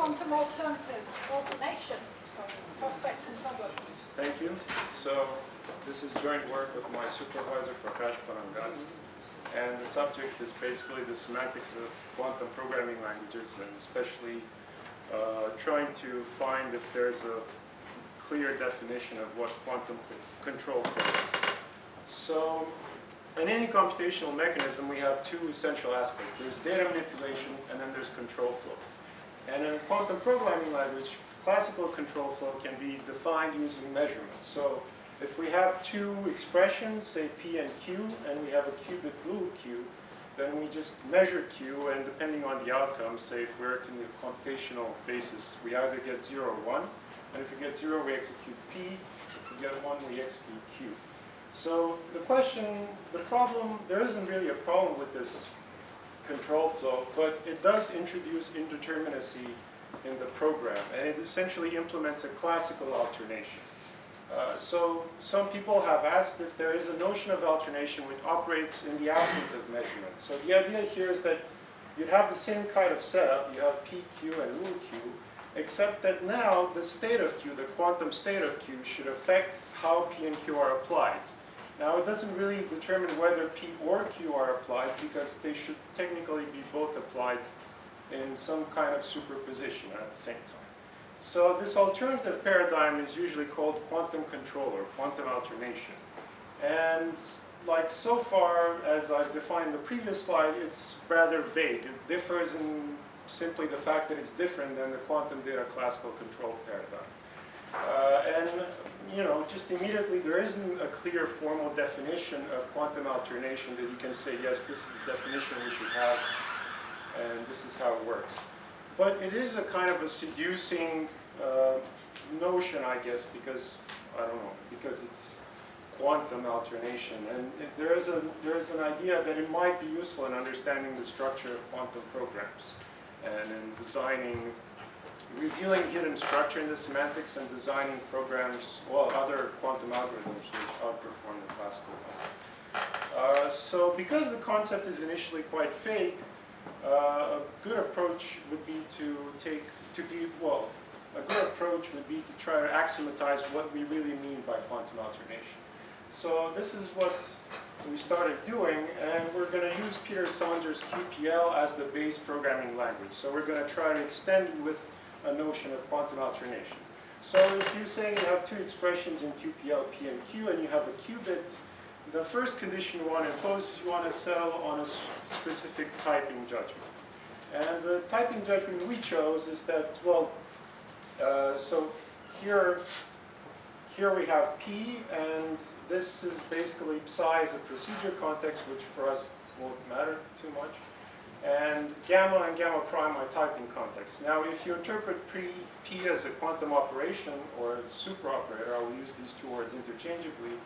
quantum alternation, prospects and problems. Thank you. So this is joint work with my supervisor, Prakash Panangani. And the subject is basically the semantics of quantum programming languages, and especially trying to find if there's a clear definition of what quantum control flow is. So in any computational mechanism, we have two essential aspects. There's data manipulation, and then there's control flow. And in a quantum programming language, classical control flow can be defined using measurements. So if we have two expressions, say P and Q, and we have a qubit little q, then we just measure Q, and depending on the outcome, say if we're in the computational basis, we either get 0 or 1, and if we get 0, we execute P, if we get 1, we execute Q. So the problem, there isn't really a problem with this control flow, but it does introduce indeterminacy in the program, and it essentially implements a classical alternation. So some people have asked if there is a notion of alternation which operates in the absence of measurement. So the idea here is that you'd have the same kind of setup. You have P, Q, and little q, except that now the state of Q, the quantum state of Q, should affect how P and Q are applied. Now it doesn't really determine whether P or Q are applied, because they should technically be both applied in some kind of superposition at the same time. So this alternative paradigm is usually called quantum control or quantum alternation. And like so far, as I've defined in the previous slide, it's rather vague. It differs in simply the fact that it's different than the quantum data classical control paradigm. And you know, just immediately there isn't a clear formal definition of quantum alternation that you can say, yes, this is the definition we should have, and this is how it works. But it is a kind of a seducing notion, I guess, because, I don't know, because it's quantum alternation. And there is an idea that it might be useful in understanding the structure of quantum programs and in designing, revealing hidden structure in the semantics and designing programs, well, other quantum algorithms which outperform the classical ones. So because the concept is initially quite vague, a good approach would be to try to axiomatize what we really mean by quantum alternation. So this is what we started doing, and we're going to use Peter Salinger's QPL as the base programming language. So we're going to try to extend it with a notion of quantum alternation. So if you say you have two expressions in QPL, P and Q, and you have a qubit, the first condition you want to impose is you want to settle on a specific typing judgment. And the typing judgment we chose is that, well, so here we have P, and this is basically psi is a procedure context, which for us won't matter too much. And gamma prime are typing contexts. Now, if you interpret P as a quantum operation or a super operator, I will use these two words interchangeably,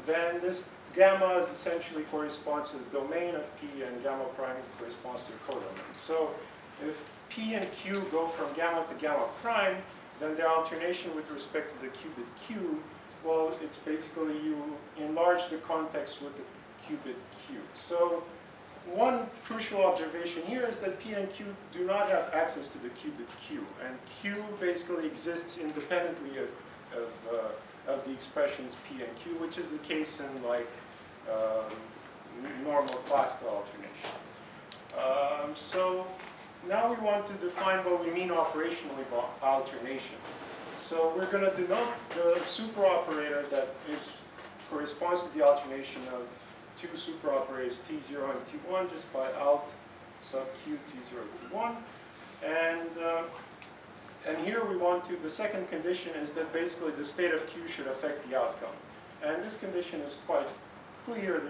then this gamma is essentially corresponds to the domain of P, and gamma prime corresponds to the codomain. So if P and Q go from gamma to gamma prime, then their alternation with respect to the qubit Q, well, it's basically you enlarge the context with the qubit Q. So one crucial observation here is that P and Q do not have access to the qubit Q, and Q basically exists independently of the expressions P and Q, which is the case in like normal classical alternation. So now we want to define what we mean operationally by alternation. So we're going to denote the super operator that corresponds to the alternation of two super operators T0 and T1 just by alt sub Q T0 T1. And here we want to, the second condition is that basically the state of Q should affect the outcome. And this condition is quite clear.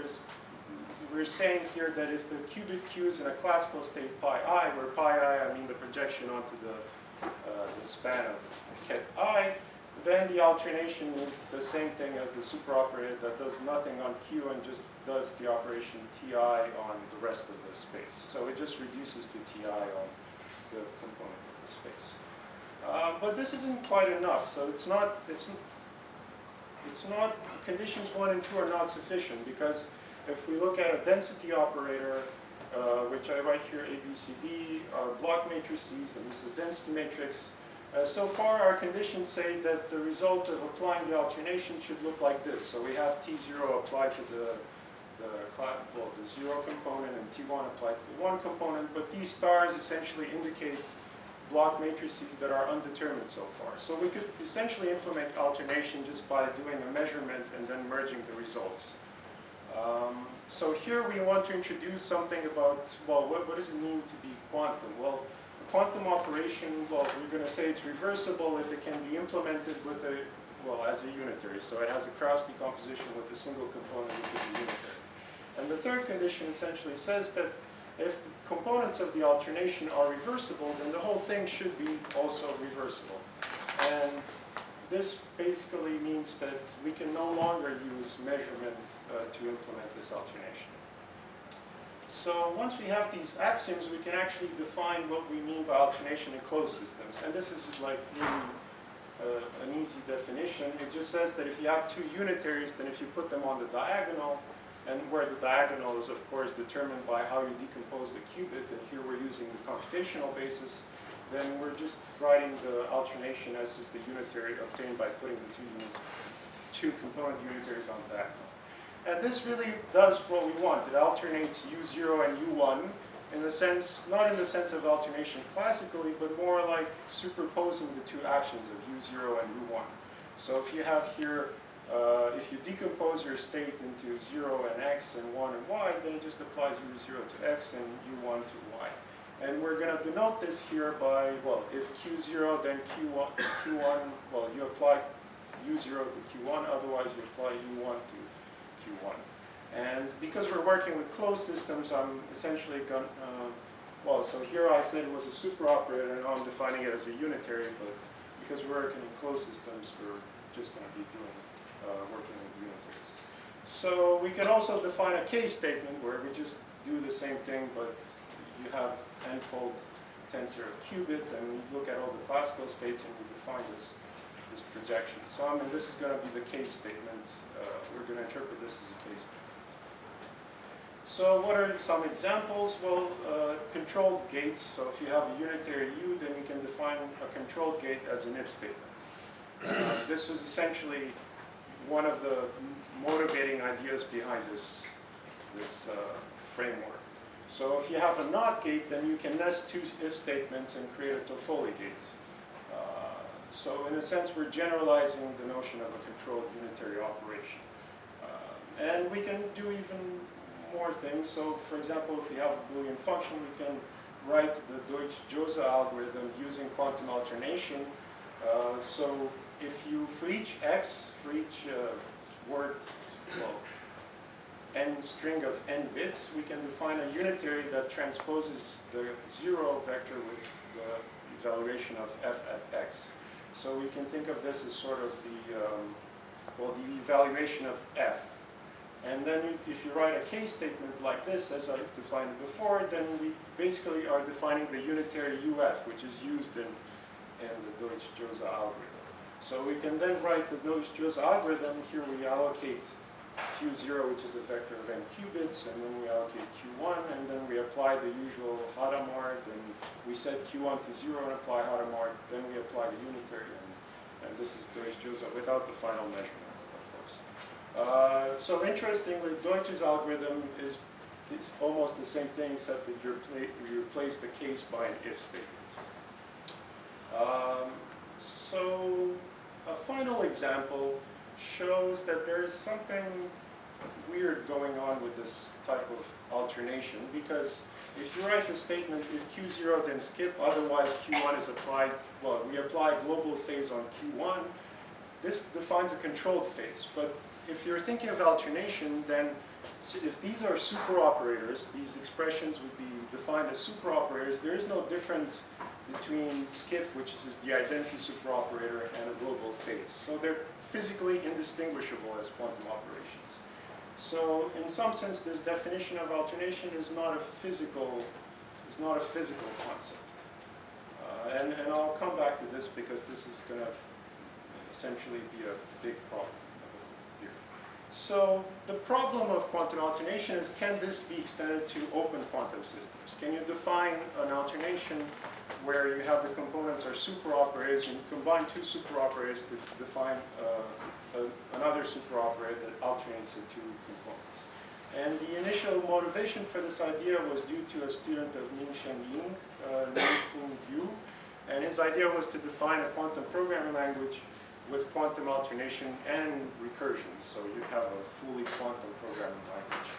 We're saying here that if the qubit Q is in a classical state pi I, where pi I mean the projection onto the span of ket I, then the alternation is the same thing as the super operator that does nothing on Q and just does the operation Ti on the rest of the space. So it just reduces to Ti on the component of the space. But this isn't quite enough. So it's not, conditions 1 and 2 are not sufficient, because if we look at a density operator which I write here A, B, C, D, are block matrices, and this is a density matrix. So far, our conditions say that the result of applying the alternation should look like this. So we have T0 applied to the 0 component and T1 applied to the 1 component, but these stars essentially indicate block matrices that are undetermined so far. So we could essentially implement alternation just by doing a measurement and then merging the results. So here we want to introduce something about, well, what does it mean to be quantum? Well, a quantum operation, well, we're going to say it's reversible if it can be implemented with a, well, as a unitary. So it has a Krauss decomposition with a single component which is a unitary. And the third condition essentially says that if the components of the alternation are reversible, then the whole thing should be also reversible. And this basically means that we can no longer use measurement to implement this alternation. So once we have these axioms, we can actually define what we mean by alternation in closed systems. And this is like really an easy definition. It just says that if you have two unitaries, then if you put them on the diagonal, and where the diagonal is, of course, determined by how you decompose the qubit, and here we're using the computational basis, then we're just writing the alternation as just the unitary obtained by putting the two component unitaries on the diagonal. And this really does what we want. It alternates U0 and U1 in the sense, not in the sense of alternation classically, but more like superposing the two actions of U0 and U1. So if you have here, if you decompose your state into 0 and x and 1 and y, then it just applies U0 to x and U1 to y. And we're going to denote this here by, well, if Q0, then Q1, well, you apply U0 to Q1, otherwise you apply U1 to Q1. And because we're working with closed systems, I'm essentially going well, so here I said it was a superoperator, and now I'm defining it as a unitary, but because we're working in closed systems, we're just going to be doing working with unitaries. So we can also define a case statement where we just do the same thing, but you have n-fold tensor of qubit, and we look at all the classical states and we define this projection sum, and this is going to be the case statement. We're going to interpret this as a case statement. So what are some examples? Well, controlled gates. So if you have a unitary U, then you can define a controlled gate as an if statement. This was essentially one of the motivating ideas behind this framework. So if you have a NOT gate, then you can nest two if statements and create a Toffoli gate. So in a sense, we're generalizing the notion of a controlled unitary operation. And we can do even more things. So for example, if we have a Boolean function, we can write the Deutsch-Jozsa algorithm using quantum alternation. So if you, for each x, for each word, well, n string of n bits, we can define a unitary that transposes the 0 vector with the evaluation of f at x. So we can think of this as sort of the, well, the evaluation of f. And then if you write a case statement like this, as I defined it before, then we basically are defining the unitary UF, which is used in the Deutsch-Jozsa algorithm. So we can then write the Deutsch-Jozsa algorithm. Here we allocate Q0, which is a vector of n qubits, and then we allocate Q1, and then we apply the usual Hadamard, and we set Q1 to 0 and apply Hadamard, then we apply the unitary, and this is Deutsch-Jozsa without the final measurement. So interestingly, Deutsch's algorithm is almost the same thing, except that you replace the case by an if statement. So a final example shows that there is something weird going on with this type of alternation, because if you write the statement, if Q0 then skip, otherwise Q1 is applied, well, we apply global phase on Q1, this defines a controlled phase. But if you're thinking of alternation, then if these are superoperators, these expressions would be defined as superoperators, there is no difference between skip, which is the identity superoperator, and a global phase. So they're physically indistinguishable as quantum operations. So in some sense, this definition of alternation is not a physical concept. And I'll come back to this because this is going to essentially be a big problem here. So the problem of quantum alternation is, can this be extended to open quantum systems? Can you define an alternation where you have the components are superoperators and you combine two superoperators to define another superoperator that alternates the two components? And the initial motivation for this idea was due to a student of Ming-Shen Ying, Ning-Kun Yu, and his idea was to define a quantum programming language with quantum alternation and recursion, so you have a fully quantum programming language.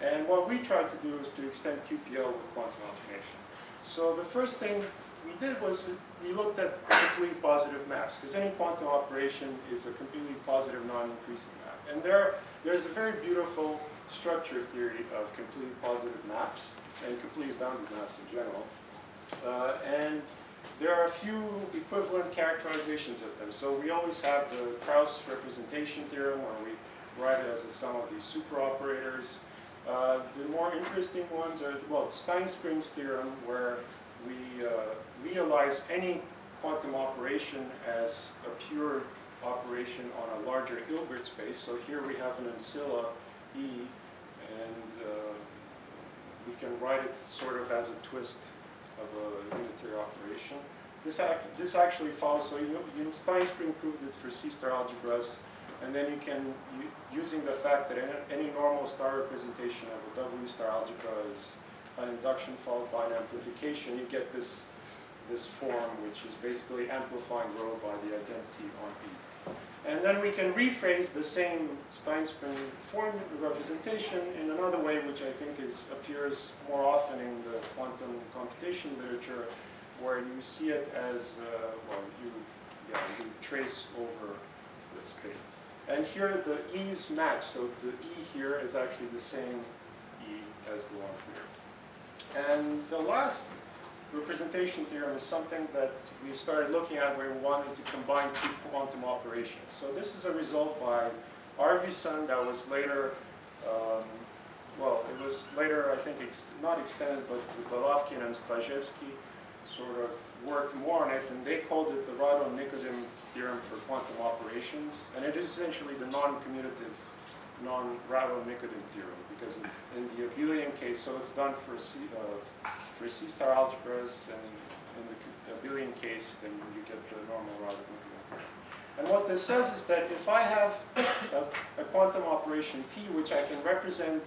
And what we tried to do is to extend QPL with quantum alternation. So the first thing we did was we looked at completely positive maps, because any quantum operation is a completely positive non-increasing map. And there's a very beautiful structure theory of completely positive maps and completely bounded maps in general. And there are a few equivalent characterizations of them. So we always have the Krauss representation theorem, where we write it as a sum of these superoperators. The more interesting ones are, well, Stein-Springs theorem, where we realize any quantum operation as a pure operation on a larger Hilbert space. So here we have an ancilla E, and we can write it sort of as a twist of a unitary operation. This actually follows, so Stein-Spring proved it for C-star algebras, and then you can, using the fact that any normal star representation of a W-star algebra is an induction followed by an amplification, you get this form, which is basically amplifying rho by the identity on P. And then we can rephrase the same Stein-Spring form representation in another way, which I think appears more often in the quantum computation literature, where you see it as, you trace over the states. And here the E's match, so the E here is actually the same E as the one here. And the last representation theorem is something that we started looking at where we wanted to combine two quantum operations. So this is a result by Arvidsson that was later, it was later, I think, not extended, but Golovkin and Stajewski sort of worked more on it, and they called it the Radon-Nikodym theorem for quantum operations. And it is essentially the non-commutative, non-Radon-Nikodym theorem, because in the abelian case, so it's done for C-star algebras, and in the abelian case, then you get the normal Radon-Nikodym theorem. And what this says is that if I have a quantum operation T, which I can represent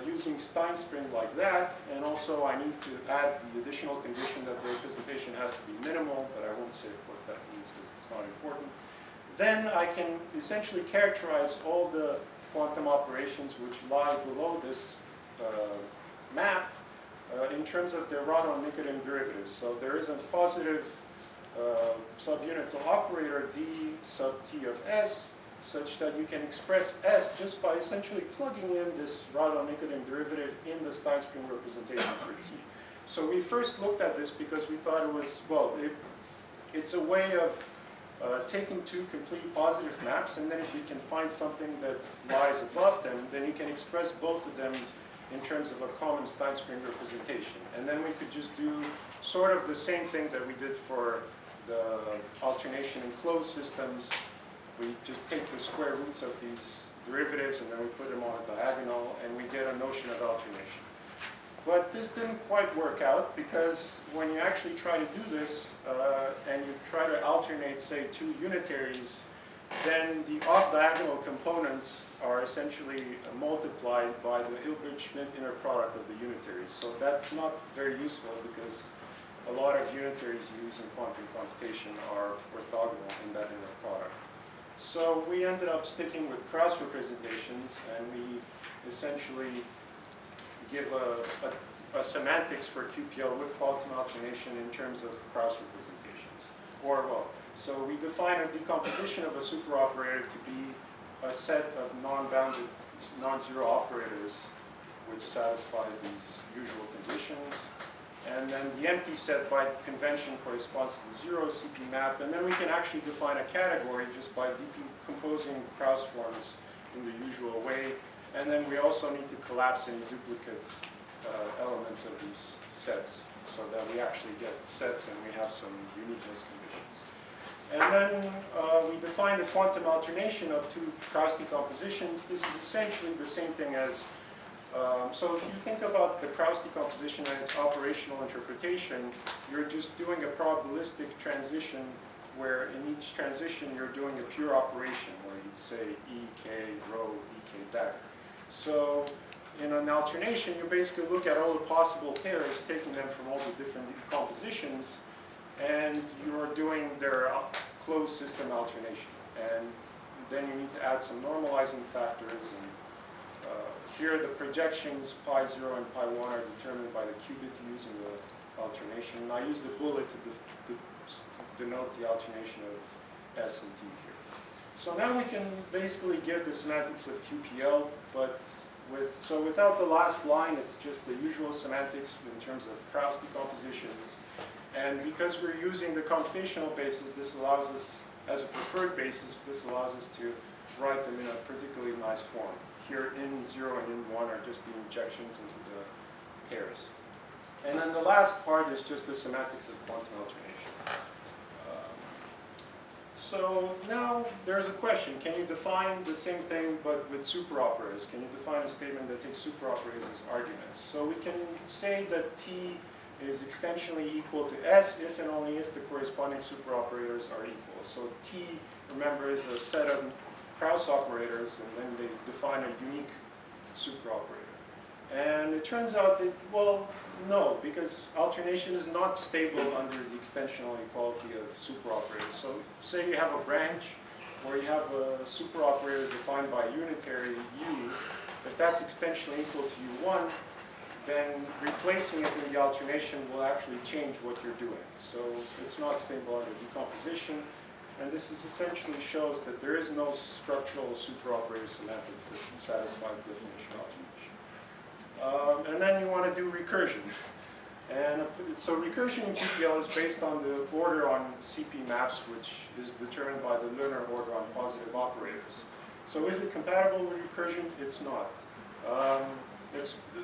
using Stein-Spring like that, and also I need to add the additional condition that the representation has to be minimal, but I won't say what that means because it's not important. Then I can essentially characterize all the quantum operations which lie below this map in terms of their Radon-Nikodym derivatives. So there is a positive subunit to operator D sub T of S, such that you can express S just by essentially plugging in this Radon-Nikodym derivative in the Stein-Spring representation for T. So we first looked at this because we thought it was, it's a way of taking two complete positive maps, and then if you can find something that lies above them, then you can express both of them in terms of a common Stein-Spring representation. And then we could just do sort of the same thing that we did for the alternation in closed systems. We just take the square roots of these derivatives and then we put them on a diagonal and we get a notion of alternation. But this didn't quite work out, because when you actually try to do this and you try to alternate, say, two unitaries, then the off-diagonal components are essentially multiplied by the Hilbert-Schmidt inner product of the unitaries. So that's not very useful, because a lot of unitaries used in quantum computation are orthogonal in that inner product. So we ended up sticking with Krauss representations, and we essentially give a semantics for QPL with quantum alternation in terms of Krauss representations. So we define a decomposition of a superoperator to be a set of non-bounded, non-zero operators which satisfy these usual conditions. And then the empty set by convention corresponds to the zero CP map. And then we can actually define a category just by decomposing Krauss forms in the usual way. And then we also need to collapse any duplicate elements of these sets so that we actually get sets and we have some uniqueness conditions. And then we define the quantum alternation of two cross decompositions. This is essentially the same thing as, so if you think about the Krauss decomposition and its operational interpretation, you're just doing a probabilistic transition where in each transition you're doing a pure operation where you say ek rho, ek back. So in an alternation, you basically look at all the possible pairs, taking them from all the different decompositions, and you're doing their closed system alternation. And then you need to add some normalizing factors. And here the projections pi 0 and pi 1 are determined by the qubit using the alternation. And I use the bullet to denote the alternation of S and T here. So now we can basically give the semantics of QPL, but without the last line, it's just the usual semantics in terms of Krauss decompositions. And because we're using the computational basis, this allows us, as a preferred basis, this allows us to write them in a particularly nice form. Here, in 0 and in 1 are just the injections into the pairs. And then the last part is just the semantics of quantum alternation. So now there's a question. Can you define the same thing but with superoperators? Can you define a statement that takes superoperators as arguments? So we can say that T is extensionally equal to S if and only if the corresponding superoperators are equal. So T, remember, is a set of Krauss operators, and then they define a unique superoperator. And it turns out that, well, no, because alternation is not stable under the extensional equality of superoperators. So say you have a branch where you have a superoperator defined by a unitary U. If that's extensionally equal to U1, then replacing it in the alternation will actually change what you're doing. So it's not stable under decomposition. And this essentially shows that there is no structural superoperator semantics that satisfies the definition of alternation. And then you want to do recursion. And so recursion in QPL is based on the order on CP maps, which is determined by the Lerner order on positive operators. So is it compatible with recursion? It's not.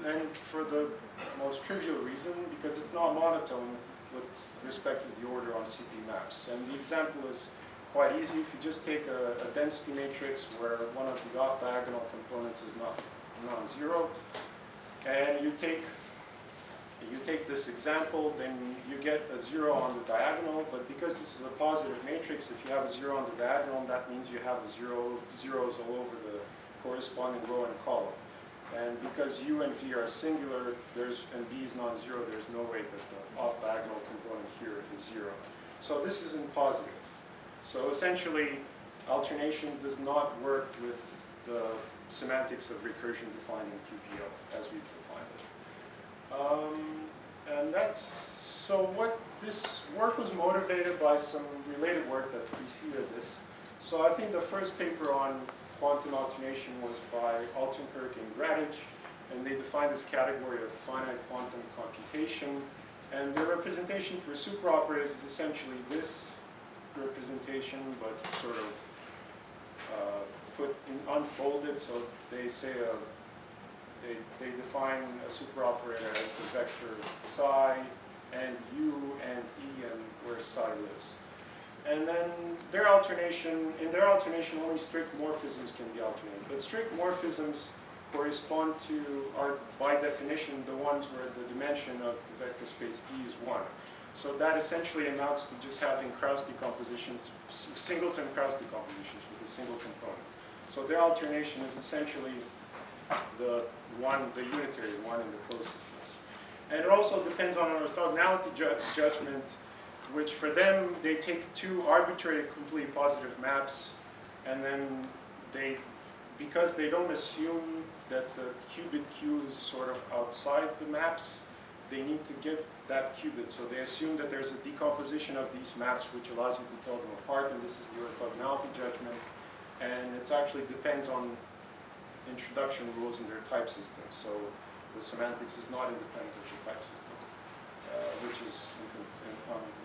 And for the most trivial reason, because it's not monotone with respect to the order on CP maps. And the example is quite easy. If you just take a density matrix where one of the off-diagonal components is non-zero, and you take this example, then you get a 0 on the diagonal, but because this is a positive matrix, if you have a 0 on the diagonal, that means you have zeros all over the corresponding row and column. And because U and V are singular, and B is non-zero, there's no way that the off-diagonal component here is 0. So this isn't positive. So essentially, alternation does not work with the semantics of recursion defined in QPL as we've defined it. And so what this work was motivated by some related work that preceded this. So I think the first paper on quantum alternation was by Altenkirk and Gradich, and they defined this category of finite quantum computation. And their representation for superoperators is essentially this representation, but sort of unfolded. So they say they define a superoperator as the vector psi and U and E and where psi lives. And then in their alternation, only strict morphisms can be alternated. But strict morphisms correspond to, are by definition, the ones where the dimension of the vector space E is 1. So that essentially amounts to just having Krauss decompositions, singleton Krauss decompositions with a single component. So their alternation is essentially the unitary one in the closed systems. And it also depends on an orthogonality judgment, which for them, they take two arbitrary completely positive maps, and then because they don't assume that the qubit Q is sort of outside the maps, they need to get that qubit. So they assume that there's a decomposition of these maps which allows you to tell them apart, and this is the orthogonality judgment. And it actually depends on introduction rules in their type system. So the semantics is not independent of the type system, which is incomplete.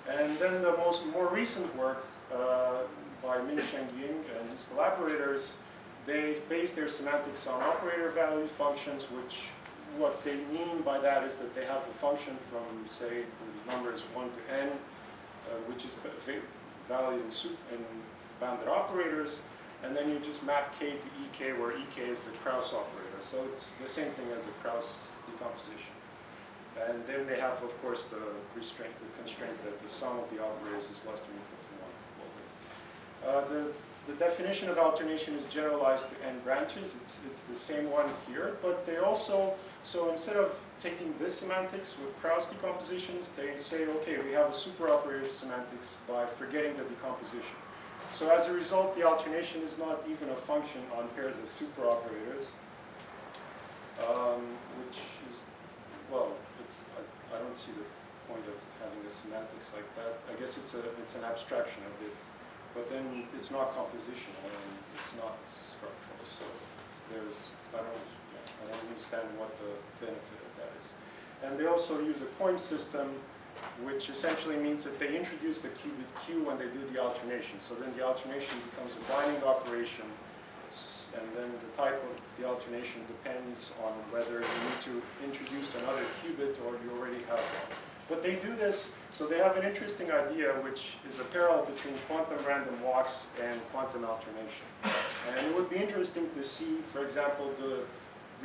And then the more recent work by Minsheng Ying and his collaborators, they base their semantics on operator value functions, which what they mean by that is that they have a function from, say, the numbers 1 to n, which is valid and bounded operators, and then you just map K to EK, where EK is the Krauss operator. So it's the same thing as a Krauss decomposition. And then they have, of course, the constraint that the sum of the operators is less than or equal to 1. The definition of alternation is generalized to n branches. It's the same one here, but they also, so instead of taking this semantics with Krauss decompositions, they say, okay, we have a superoperator semantics by forgetting the decomposition. So as a result, the alternation is not even a function on pairs of superoperators, which is, well, I don't see the point of having a semantics like that. I guess it's an abstraction of it, but then it's not compositional and it's not structural. So I don't understand what the benefit of that is. And they also use a coin system, which essentially means that they introduce the qubit Q when they do the alternation. So then the alternation becomes a binding operation, and then the type of the alternation depends on whether you need to introduce another qubit or you already have one. But they do this, so they have an interesting idea, which is a parallel between quantum random walks and quantum alternation. And it would be interesting to see, for example, the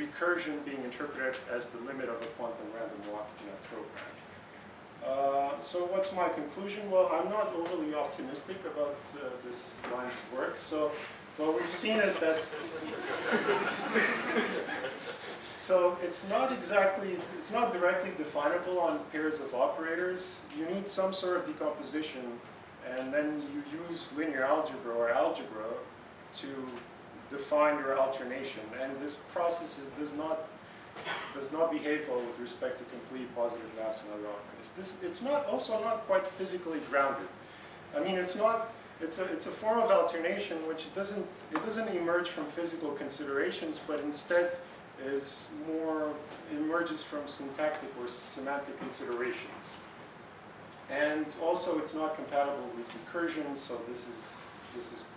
recursion being interpreted as the limit of a quantum random walk in a program. So what's my conclusion? Well, I'm not overly optimistic about this line of work. So what we've seen is that, so it's not directly definable on pairs of operators. You need some sort of decomposition, and then you use linear algebra or algebra to define your alternation. And this process does not behave well with respect to complete positive maps and other operators. It's also not quite physically grounded. I mean, it's a form of alternation which doesn't emerge from physical considerations, but instead emerges from syntactic or semantic considerations. And also, it's not compatible with recursion, so this is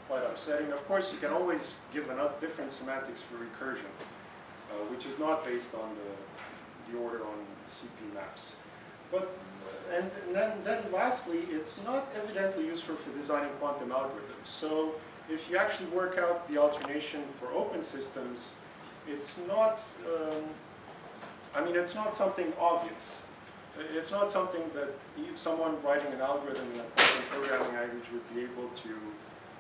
quite upsetting. Of course, you can always give different semantics for recursion, which is not based on the order on CP maps. But and then lastly, it's not evidently useful for designing quantum algorithms. So if you actually work out the alternation for open systems, it's not. It's not something obvious. It's not something that someone writing an algorithm in a quantum programming language would be able to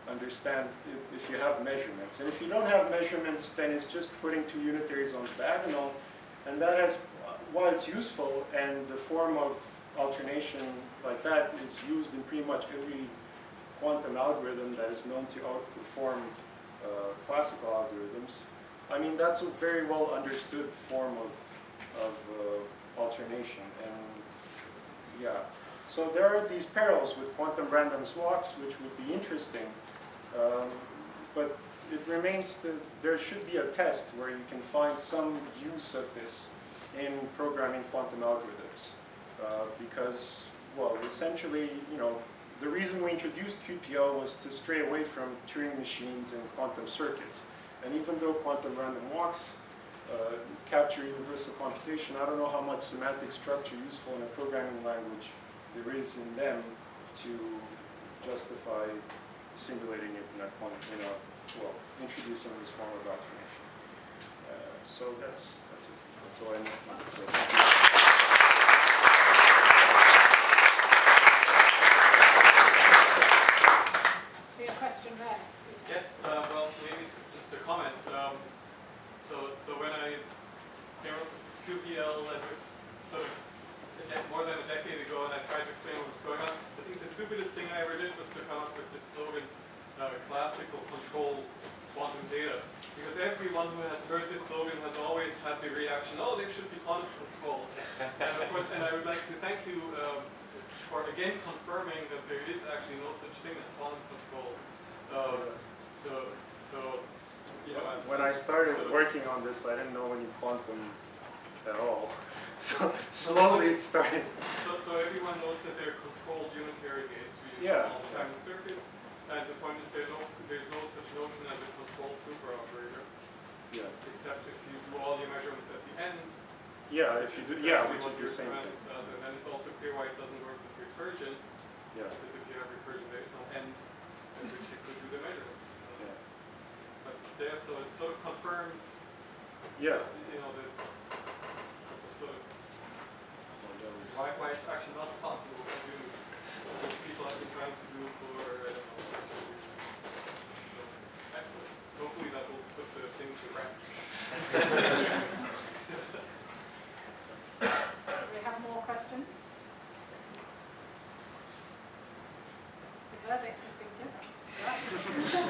understand if you have measurements. And if you don't have measurements, then it's just putting two unitaries on the diagonal, and that has, while it's useful, and the form of alternation like that is used in pretty much every quantum algorithm that is known to outperform classical algorithms. I mean, that's a very well understood form of alternation, and yeah. So there are these parallels with quantum random walks, which would be interesting, but it remains there should be a test where you can find some use of this in programming quantum algorithms, because, well, essentially, the reason we introduced QPL was to stray away from Turing machines and quantum circuits. And even though quantum random walks capture universal computation, I don't know how much semantic structure useful in a programming language there is in them to justify simulating it in introducing this form of alternation. So that's it. That's all I need to say. See a question there. Yes, well, maybe just a comment. So when I came up with this QPL, that was sort of more than a decade ago, and I tried to explain what was going on. I think the stupidest thing I ever did was to come up with this slogan, classical control quantum data. Because everyone who has heard this slogan has always had the reaction, oh, there should be quantum control. And of course, and I would like to thank you for again confirming that there is actually no such thing as quantum control. When I started working on this, I didn't know any quantum at all. So slowly it started. So everyone knows that they're controlled unitary gates. We use them all the time in circuits. And the point is there's no such notion as a controlled superoperator. Yeah. Except if you do all your measurements at the end. Yeah, if you do, which is the same thing. And then it's also clear why it doesn't work with recursion. Yeah. Because if you have recursion, there is no end sort of confirms, Yeah. you know, the sort of why it's actually not possible to do, which people have been trying to do for, I don't know, so, excellent. Hopefully that will put the thing to rest. Do we have more questions? The verdict has been given. Right.